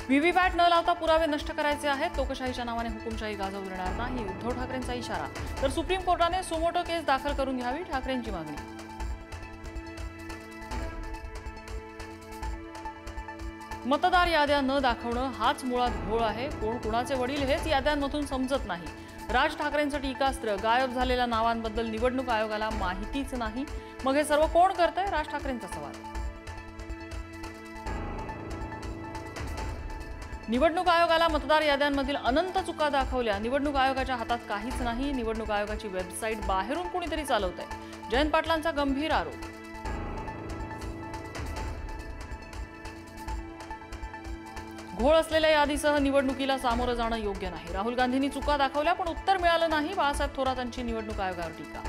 VVPAT न लावता पुरावे नष्ट करायचे आहेत, लोकशाहीच्या नावाने हुकुमशाही गाजवू देणार नाही, उद्धव ठाकरेंचा इशारा। तर सुप्रीम कोर्टाने सुमोटो केस दाखल करून घ्यावी, ठाकरेंची मागणी। मतदार याद्या न दाखवणं हाच मुळात घोळ आहे, कोण कुणाचे वडील हेच याद्यांमधून समजत नाही। राज ठाकरेंचं टीकास्त्र, गायब झालेल्या नावांबद्दल निवडणूक आयोगाला माहितीच नाही, मग हे सर्व कोण करतंय, राज ठाकरेंचा सवाल। निवडणूक आयोगाला मतदार याद्यांमधील अनंत चुका दाखवल्या, निवडणूक आयोगाच्या हातात काहीच नाही, निवडणूक आयोगाची वेबसाईट बाहेरून कुणीतरी चालवतंय, जयंत पाटलांचा गंभीर आरोप। घोळ असलेल्या यादीसह निवडणुकीला सामोरं जाणं योग्य नाही, राहुल गांधींनी चुका दाखवल्या पण उत्तर मिळालं नाही, बाळासाहेब थोरातांची निवडणूक आयोगावर टीका।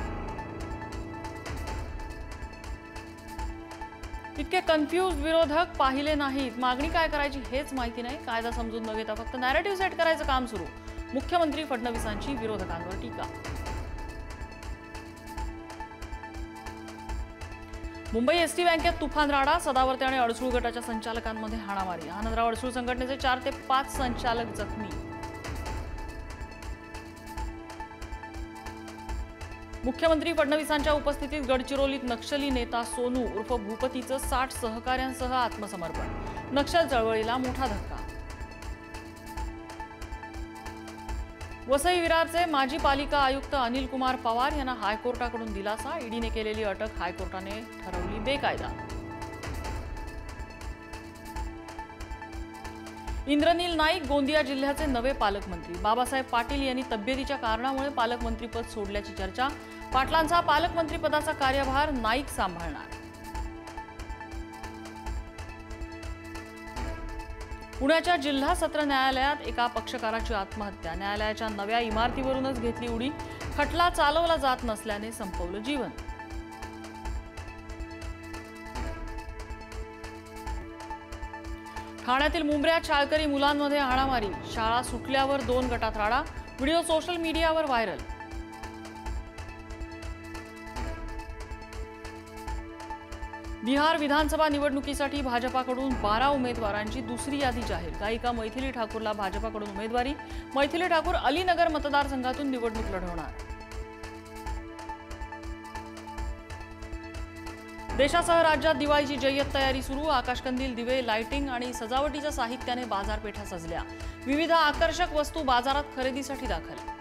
इतके कन्फ्युज विरोधक पाहिले नाहीत, मागणी काय करायची हेच माहिती नाही, कायदा समजून न घेता फक्त नॅरेटिव्ह सेट करायचं काम सुरू, मुख्यमंत्री फडणवीसांची विरोधकांवर टीका। मुंबई एसटी बँकेत तुफान राडा, सदावर्ते आणि अडसूळ गटाच्या संचालकांमध्ये हाणामारी, आनंदराव अडसूळ संघटनेचे 4 ते 5 संचालक जखमी। मुख्यमंत्री फडणवीसांच्या उपस्थितीत गडचिरोलीत नक्षली नेता सोनू उर्फ भूपतीचं 60 सहकाऱ्यांसह आत्मसमर्पण, नक्षल चळवळीला मोठा धक्का। वसई विरारचे माजी पालिका आयुक्त अनिल कुमार पवार यांना हायकोर्टाकडून दिलासा, ईडीने केलेली अटक हायकोर्टाने ठरवली बेकायदा। इंद्रनील नाईक गोंदिया जिल्ह्याचे नवे पालकमंत्री, बाबासाहेब पाटील यांनी तब्येतीच्या कारणामुळे पालकमंत्रीपद सोडल्याची चर्चा, पाटलांचा पालकमंत्रीपदाचा कार्यभार नाईक सांभाळणार। पुण्याच्या जिल्हा सत्र न्यायालयात एका पक्षकाराची आत्महत्या, न्यायालयाच्या नव्या इमारतीवरूनच घेतली उडी, खटला चालवला जात नसल्याने संपवलं जीवन। ठाण्यातील मुंब्र्यात शाळकरी मुलांमध्ये हाणामारी, शाळा सुटल्यावर 2 गटात राडा, व्हिडिओ सोशल मीडियावर व्हायरल। बिहार विधानसभा निवडणुकीसाठी भाजपाकडून 12 उमेदवारांची दुसरी यादी जाहीर, गायिका मैथिली ठाकूरला भाजपाकडून उमेदवारी, मैथिली ठाकूर अलीनगर मतदारसंघातून निवडणूक लढवणार। देशासह राज्यात दिवाळीची जय्यत तयारी सुरू, आकाशकंदील, दिवे, लाइटिंग आणि सजावटीच्या साहित्याने बाजारपेठा सजल्या, विविध आकर्षक वस्तू बाजारात खरेदीसाठी दाखल।